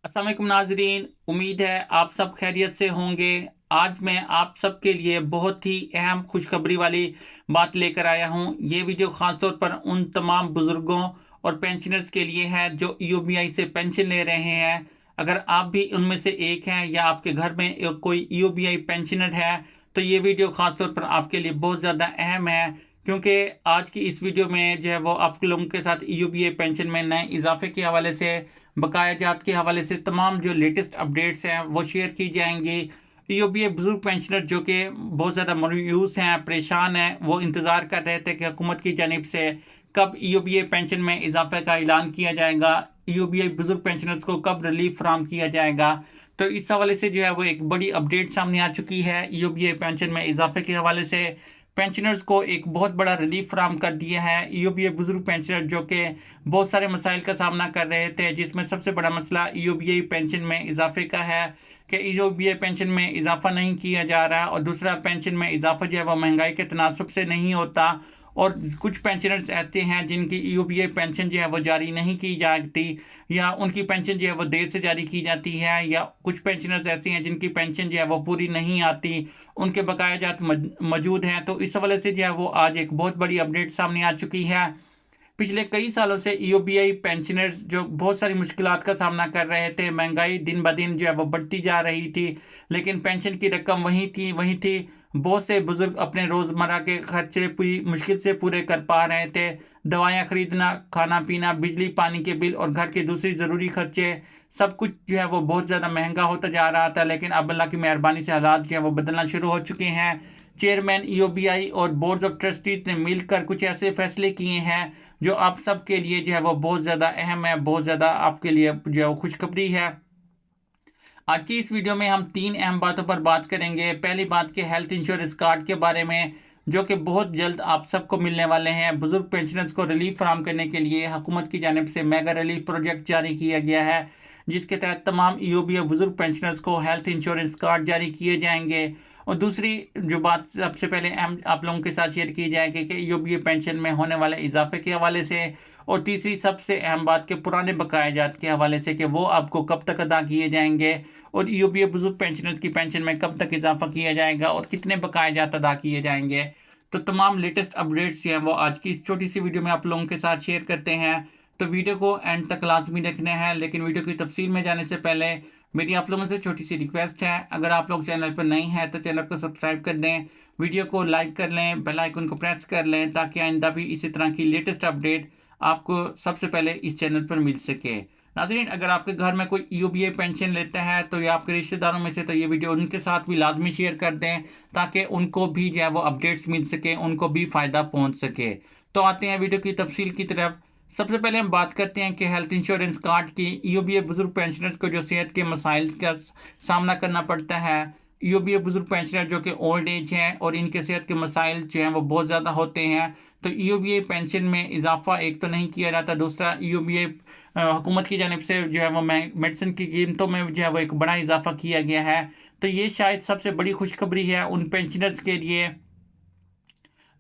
अस्सलाम वालेकुम नाजरीन, उम्मीद है आप सब खैरियत से होंगे। आज मैं आप सब के लिए बहुत ही अहम खुशखबरी वाली बात लेकर आया हूं। ये वीडियो खास तौर पर उन तमाम बुजुर्गों और पेंशनर्स के लिए है जो ईओबीआई से पेंशन ले रहे हैं। अगर आप भी उनमें से एक हैं या आपके घर में कोई ईओबीआई पेंशनर है तो ये वीडियो खास तौर पर आपके लिए बहुत ज़्यादा अहम है, क्योंकि आज की इस वीडियो में जो है वो आप लोगों के साथ ईओबीआई पेंशन में नए इजाफे के हवाले से, बकाया जात के हवाले से तमाम जो लेटेस्ट अपडेट्स हैं वो शेयर की जाएंगी। ईओबीआई बुजुर्ग पेंशनर जो कि बहुत ज़्यादा मायूस हैं, परेशान हैं, वो इंतज़ार कर रहे थे कि हुकूमत की जानिब से कब ईओबीआई पेंशन में इजाफे का ऐलान किया जाएगा, ईओबीआई बुजुर्ग पेंशनर्स को कब रिलीफ फराहम किया जाएगा। तो इस हवाले से जो है वो एक बड़ी अपडेट सामने आ चुकी है। ईओबीआई पेंशन में इजाफे के हवाले से पेंशनर्स को एक बहुत बड़ा रिलीफ फराहम कर दिया है। ईओबीआई बुजुर्ग पेंशनर जो कि बहुत सारे मसाइल का सामना कर रहे थे, जिसमें सबसे बड़ा मसला ईओबीआई पेंशन में इजाफे का है कि ईओबीआई पेंशन में इजाफा नहीं किया जा रहा, और दूसरा पेंशन में इजाफा जो है वो महंगाई के तनासब से नहीं होता। और कुछ पेंशनर्स ऐसे हैं जिनकी ईओबीआई पेंशन जो है वो जारी नहीं की जाती, या उनकी पेंशन जो है वो देर से जारी की जाती है, या कुछ पेंशनर्स ऐसे हैं जिनकी पेंशन जो है वो पूरी नहीं आती, उनके बकाया जात मौजूद हैं। तो इस हवाले से जो है वो आज एक बहुत बड़ी अपडेट सामने आ चुकी है। पिछले कई सालों से ईओबीआई पेंशनर्स जो बहुत सारी मुश्किलात का सामना कर रहे थे, महंगाई दिन ब दिन जो है वो बढ़ती जा रही थी, लेकिन पेंशन की रकम वहीं थी। बहुत से बुजुर्ग अपने रोज़मर्रा के खर्चे पूरी मुश्किल से पूरे कर पा रहे थे। दवाइयाँ खरीदना, खाना पीना, बिजली पानी के बिल और घर के दूसरी ज़रूरी खर्चे, सब कुछ जो है वो बहुत ज़्यादा महंगा होता जा रहा था। लेकिन अब अल्लाह की मेहरबानी से हालात जो है वो बदलना शुरू हो चुके हैं। चेयरमैन ईओबीआई और बोर्ड ऑफ ट्रस्टीज ने मिलकर कुछ ऐसे फैसले किए हैं जो आप सब के लिए जो है वो बहुत ज़्यादा अहम है, बहुत ज़्यादा आपके लिए जो है वो खुशखबरी है। आज की इस वीडियो में हम तीन अहम बातों पर बात करेंगे। पहली बात के हेल्थ इंश्योरेंस कार्ड के बारे में, जो कि बहुत जल्द आप सबको मिलने वाले हैं। बुजुर्ग पेंशनर्स को रिलीफ फराहम करने के लिए हुकूमत की जानिब से मेगा रिलीफ प्रोजेक्ट जारी किया गया है, जिसके तहत तमाम ईओबीआई बुजुर्ग पेंशनर्स को हेल्थ इंश्योरेंस कार्ड जारी किए जाएंगे। और दूसरी जो बात सबसे पहले अहम आप लोगों के साथ शेयर की जाएगी कि ईओबीआई पेंशन में होने वाले इजाफे के हवाले से, और तीसरी सबसे अहम बात के पुराने बकाया जात के हवाले से कि वो आपको कब तक अदा किए जाएंगे, और ईओबीआई बुजुर्ग पेंशनर्स की पेंशन में कब तक इजाफा किया जाएगा और कितने बकाया जात अदा किए जाएंगे। तो तमाम लेटेस्ट अपडेट्स हैं वो आज की इस छोटी सी वीडियो में आप लोगों के साथ शेयर करते हैं। तो वीडियो को एंड तक लाजमी रखना है, लेकिन वीडियो की तफसील में जाने से पहले मेरी आप लोगों से छोटी सी रिक्वेस्ट है, अगर आप लोग चैनल पर नए हैं तो चैनल को सब्सक्राइब कर दें, वीडियो को लाइक कर लें, बेल आइकन को प्रेस कर लें, ताकि आइंदा भी इसी तरह की लेटेस्ट अपडेट आपको सबसे पहले इस चैनल पर मिल सके। नाज़रीन, अगर आपके घर में कोई ईओबीआई पेंशन लेता है तो या आपके रिश्तेदारों में से, तो ये वीडियो उनके साथ भी लाजमी शेयर कर दें, ताकि उनको भी जो है वो अपडेट्स मिल सके, उनको भी फ़ायदा पहुंच सके। तो आते हैं वीडियो की तफसील की तरफ। सबसे पहले हम बात करते हैं कि हेल्थ इंश्योरेंस कार्ड की। ईओबीआई बुजुर्ग पेंशनर्स को जो सेहत के मसाइल का सामना करना पड़ता है, ईओबीआई बुजुर्ग पेंशनर जो कि ओल्ड एज हैं और इनके सेहत के मसाइल जो हैं वो बहुत ज़्यादा होते हैं, तो ईओबीआई पेंशन में इजाफा एक तो नहीं किया जाता, दूसरा ईओबीआई हुकूमत की जानिब से जो है वो मेडिसिन की कीमतों में जो है वो एक बड़ा इजाफा किया गया है। तो ये शायद सबसे बड़ी खुशखबरी है उन पेंशनर्स के लिए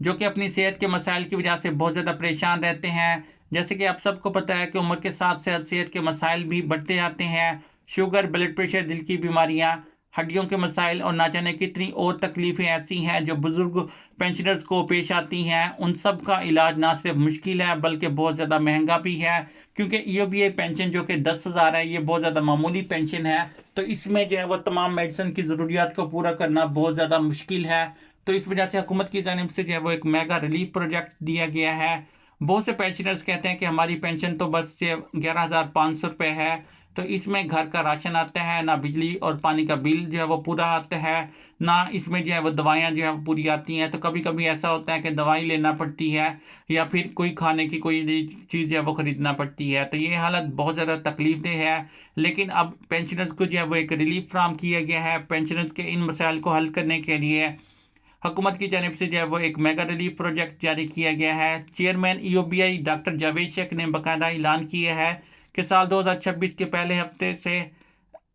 जो कि अपनी सेहत के मसाइल की वजह से बहुत ज़्यादा परेशान रहते हैं। जैसे कि आप सबको पता है कि उम्र के साथ साथ सेहत के मसाइल भी बढ़ते जाते हैं। शुगर, ब्लड प्रेशर, दिल की बीमारियां, हड्डियों के मसाइल और ना जाने कितनी और तकलीफ़ें ऐसी हैं जो बुज़ुर्ग पेंशनर्स को पेश आती हैं। उन सब का इलाज ना सिर्फ मुश्किल है बल्कि बहुत ज़्यादा महंगा भी है, क्योंकि ईओबीआई पेंशन जो कि 10,000 है, ये बहुत ज़्यादा मामूली पेंशन है। तो इसमें जो है वो तमाम मेडिसिन की ज़रूरियात को पूरा करना बहुत ज़्यादा मुश्किल है। तो इस वजह से हुकूमत की जानिब से जो है वो एक मेगा रिलीफ प्रोजेक्ट दिया गया है। बहुत से पेंशनर्स कहते हैं कि हमारी पेंशन तो बस से 11,500 रुपये है, तो इसमें घर का राशन आता है, ना बिजली और पानी का बिल जो है वो पूरा आता है, ना इसमें जो है वो दवाइयाँ जो है वो पूरी आती हैं। तो कभी कभी ऐसा होता है कि दवाई लेना पड़ती है या फिर कोई खाने की कोई चीज़ जो है वो ख़रीदना पड़ती है। तो ये हालत बहुत ज़्यादा तकलीफदेह है, लेकिन अब पेंशनर्स को जो है वो एक रिलीफ फ्राहम किया गया है। पेंशनर्स के इन मसाइल को हल करने के लिए हुकूमत की जानिब से जो है वो एक मेगा रिलीफ प्रोजेक्ट जारी किया गया है। Chairman EOBI doctor Javed Sheikh ने बाकायदा ऐलान किया है कि साल 2026 के पहले हफ्ते से,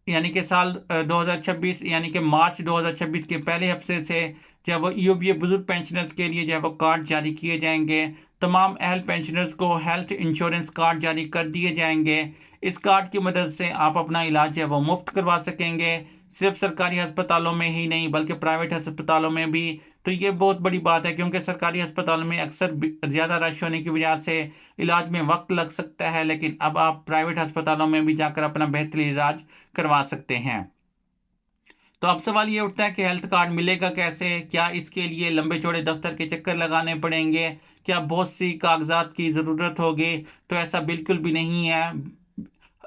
यानी कि साल 2026 यानी कि मार्च 2026 के पहले हफ्ते से जो है वो ईओबीआई बुजुर्ग पेंशनर्स के लिए जो है वो कार्ड जारी किए जाएंगे। तमाम अहल पेंशनर्स को हेल्थ इंश्योरेंस कार्ड जारी कर दिए जाएंगे। इस कार्ड की मदद से आप अपना इलाज है वो मुफ्त करवा सकेंगे, सिर्फ सरकारी अस्पतालों में ही नहीं बल्कि प्राइवेट अस्पतालों में भी। तो ये बहुत बड़ी बात है, क्योंकि सरकारी अस्पतालों में अक्सर ज़्यादा रश होने की वजह से इलाज में वक्त लग सकता है, लेकिन अब आप प्राइवेट अस्पतालों में भी जाकर अपना बेहतरीन इलाज करवा सकते हैं। तो अब सवाल ये उठता है कि हेल्थ कार्ड मिलेगा कैसे? क्या इसके लिए लंबे चौड़े दफ्तर के चक्कर लगाने पड़ेंगे? क्या बहुत सी कागजात की ज़रूरत होगी? तो ऐसा बिल्कुल भी नहीं है।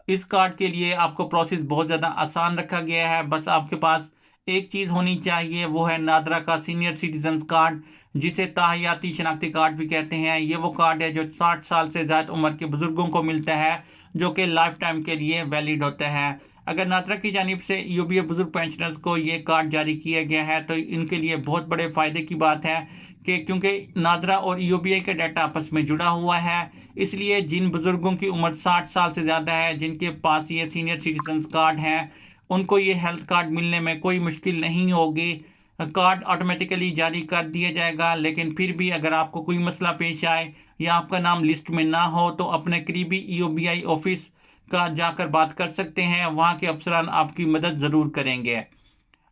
इस कार्ड के लिए आपको प्रोसेस बहुत ज़्यादा आसान रखा गया है। बस आपके पास एक चीज़ होनी चाहिए, वो है नादरा का सीनियर सिटीजन्स कार्ड, जिसे ताहयाती शनाख्ती कार्ड भी कहते हैं। ये वो कार्ड है जो 60 साल से ज़्यादा उम्र के बुज़ुर्गों को मिलता है, जो कि लाइफ टाइम के लिए वैलिड होता है। अगर नादरा की जानिब से यूबीए बुजुर्ग पेंशनर्स को ये कार्ड जारी किया गया है तो इनके लिए बहुत बड़े फ़ायदे की बात है कि क्योंकि नादरा और यूबीआई का डाटा आपस में जुड़ा हुआ है, इसलिए जिन बुज़ुर्गों की उम्र 60 साल से ज़्यादा है, जिनके पास ये सीनियर सिटीजन्स कार्ड हैं, उनको ये हेल्थ कार्ड मिलने में कोई मुश्किल नहीं होगी। कार्ड ऑटोमेटिकली जारी कर दिया जाएगा, लेकिन फिर भी अगर आपको कोई मसला पेश आए या आपका नाम लिस्ट में ना हो तो अपने करीबी यूबीआई ऑफिस का जाकर बात कर सकते हैं, वहाँ के अफसरान आपकी मदद ज़रूर करेंगे।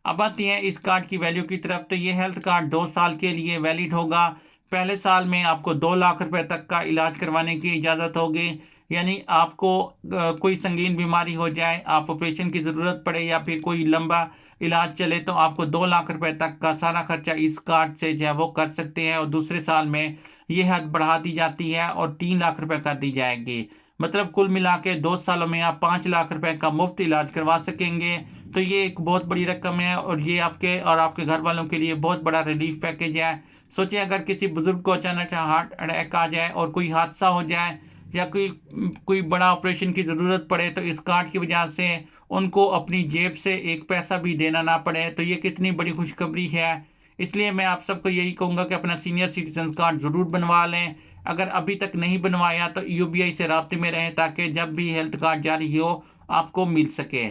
अब आती है इस कार्ड की वैल्यू की तरफ। तो ये हेल्थ कार्ड 2 साल के लिए वैलिड होगा। पहले साल में आपको 2 लाख रुपए तक का इलाज करवाने की इजाज़त होगी, यानी आपको कोई संगीन बीमारी हो जाए, आप ऑपरेशन की ज़रूरत पड़े या फिर कोई लंबा इलाज चले तो आपको 2 लाख रुपए तक का सारा खर्चा इस कार्ड से जो है वो कर सकते हैं। और दूसरे साल में ये हद बढ़ा दी जाती है और 3 लाख रुपए कर दी जाएगी। मतलब कुल मिला के 2 सालों में आप 5 लाख रुपए का मुफ्त इलाज करवा सकेंगे। तो ये एक बहुत बड़ी रकम है और ये आपके और आपके घर वालों के लिए बहुत बड़ा रिलीफ पैकेज है। सोचिए अगर किसी बुज़ुर्ग को अचानक हार्ट अटैक आ जाए और कोई हादसा हो जाए या कोई कोई बड़ा ऑपरेशन की ज़रूरत पड़े तो इस कार्ड की वजह से उनको अपनी जेब से एक पैसा भी देना ना पड़े, तो ये कितनी बड़ी खुशखबरी है। इसलिए मैं आप सबको यही कहूँगा कि अपना सीनियर सिटीजन कार्ड ज़रूर बनवा लें। अगर अभी तक नहीं बनवाया तो यूबीआई से राब्ते में रहें ताकि जब भी हेल्थ कार्ड जारी हो आपको मिल सके।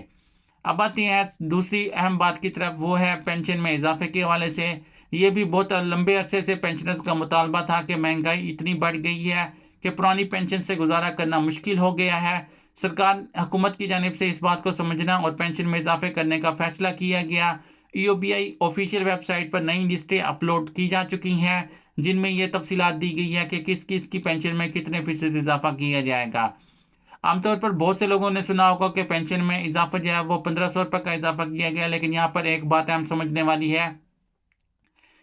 अब आती है दूसरी अहम बात की तरफ, वो है पेंशन में इजाफे के हवाले से। ये भी बहुत लंबे अरसे से पेंशनर्स का मुतालबा था कि महंगाई इतनी बढ़ गई है कि पुरानी पेंशन से गुजारा करना मुश्किल हो गया है। सरकार हुकूमत की जानिब से इस बात को समझना और पेंशन में इजाफे करने का फैसला किया गया। यूबीआई ऑफिशियल वेबसाइट पर नई लिस्टें अपलोड की जा चुकी हैं, जिनमें यह तफसीलात दी गई है कि किस किस की पेंशन में कितने फ़ीसद इजाफा किया जाएगा। आमतौर पर बहुत से लोगों ने सुना होगा कि पेंशन में इजाफा जो है वो 1500 रुपये का इजाफा किया गया, लेकिन यहाँ पर एक बात हम समझने वाली है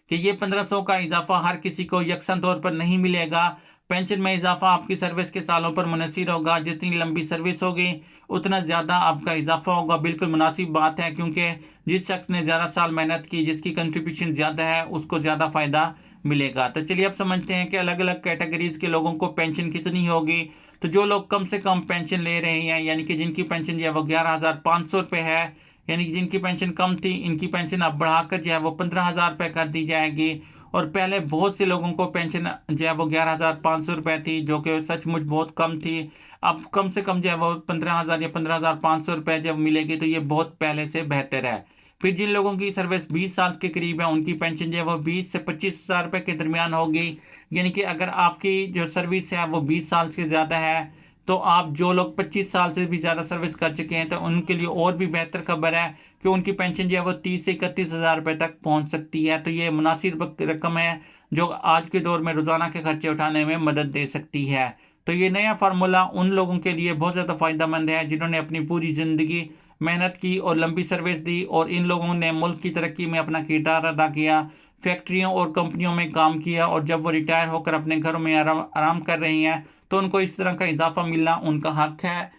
कि ये 1500 का इजाफा हर किसी को यकसन तौर पर नहीं मिलेगा। पेंशन में इजाफा आपकी सर्विस के सालों पर मुनहसर होगा। जितनी लंबी सर्विस होगी उतना ज़्यादा आपका इजाफा होगा। बिल्कुल मुनासिब बात है, क्योंकि जिस शख्स ने ज़्यादा साल मेहनत की, जिसकी कंट्रीब्यूशन ज़्यादा है, उसको ज़्यादा फ़ायदा मिलेगा। तो चलिए अब समझते हैं कि अलग अलग कैटेगरीज़ के लोगों को पेंशन कितनी होगी। तो जो लोग कम से कम पेंशन ले रहे हैं, यानी कि जिनकी पेंशन जो है वो 11,500 रुपये है, यानी कि जिनकी पेंशन कम थी, इनकी पेंशन अब बढ़ाकर जो है वो 15,000 रुपये कर दी जाएगी। और पहले बहुत से लोगों को पेंशन जो है वो 11,500 रुपये थी, जो कि सचमुच बहुत कम थी। अब कम से कम जो है वो 15,000 या 15,500 रुपये जब मिलेगी तो ये बहुत पहले से बेहतर है। फिर जिन लोगों की सर्विस 20 साल के करीब है, उनकी पेंशन जो है वो 20 से 25,000 रुपये के दरमियान होगी। यानी कि अगर आपकी जो सर्विस है वो 20 साल से ज़्यादा है, तो आप जो लोग 25 साल से भी ज़्यादा सर्विस कर चुके हैं तो उनके लिए और भी बेहतर खबर है कि उनकी पेंशन जो है वो 30 से 31,000 रुपये तक पहुंच सकती है। तो ये मुनासिब रकम है जो आज के दौर में रोज़ाना के खर्चे उठाने में मदद दे सकती है। तो ये नया फार्मूला उन लोगों के लिए बहुत ज़्यादा फ़ायदेमंद है जिन्होंने अपनी पूरी ज़िंदगी मेहनत की और लंबी सर्विस दी, और इन लोगों ने मुल्क की तरक्की में अपना किरदार अदा किया, फैक्ट्रियों और कंपनियों में काम किया, और जब वो रिटायर होकर अपने घरों में आराम कर रही हैं तो उनको इस तरह का इजाफा मिलना उनका हक है।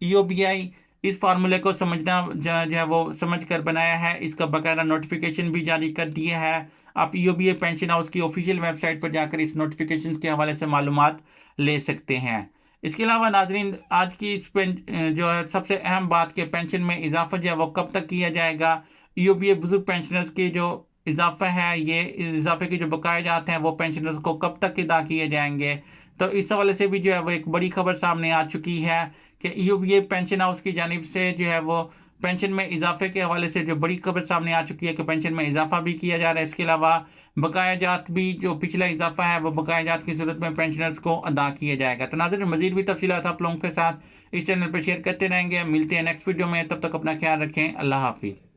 यूबीआई इस फार्मूले को समझना जो है वो समझ कर बनाया है। इसका बाकायदा नोटिफिकेशन भी जारी कर दिया है। आप यूबीआई पेंशन हाउस की ऑफिशियल वेबसाइट पर जाकर इस नोटिफिकेशन के हवाले से मालूमात ले सकते हैं। इसके अलावा नाजरीन, आज की इस जो है सबसे अहम बात के पेंशन में इजाफा जो है वो कब तक किया जाएगा। यूबीआई बुजुर्ग पेंशनर्स की जो इजाफा है, ये इजाफे के जो बकाए जाते हैं वो पेंशनर्स को कब तक अदा किए जाएंगे। तो इस हवाले से भी जो है वो एक बड़ी खबर सामने आ चुकी है कि यूबीआई पेंशन हाउस की जानिब से जो है वो पेंशन में इजाफे के हवाले से जो बड़ी खबर सामने आ चुकी है कि पेंशन में इजाफा भी किया जा रहा है। इसके अलावा बकाया जात भी, जो पिछला इजाफा है वो बकाया जात की सूरत में पेंशनर्स को अदा किया जाएगा। तो नाज़रीन, मजीद भी तफसीलात आप लोगों के साथ इस चैनल पर शेयर करते रहेंगे। मिलते हैं नेक्स्ट वीडियो में, तब तक अपना ख्याल रखें। अल्लाह हाफिज़।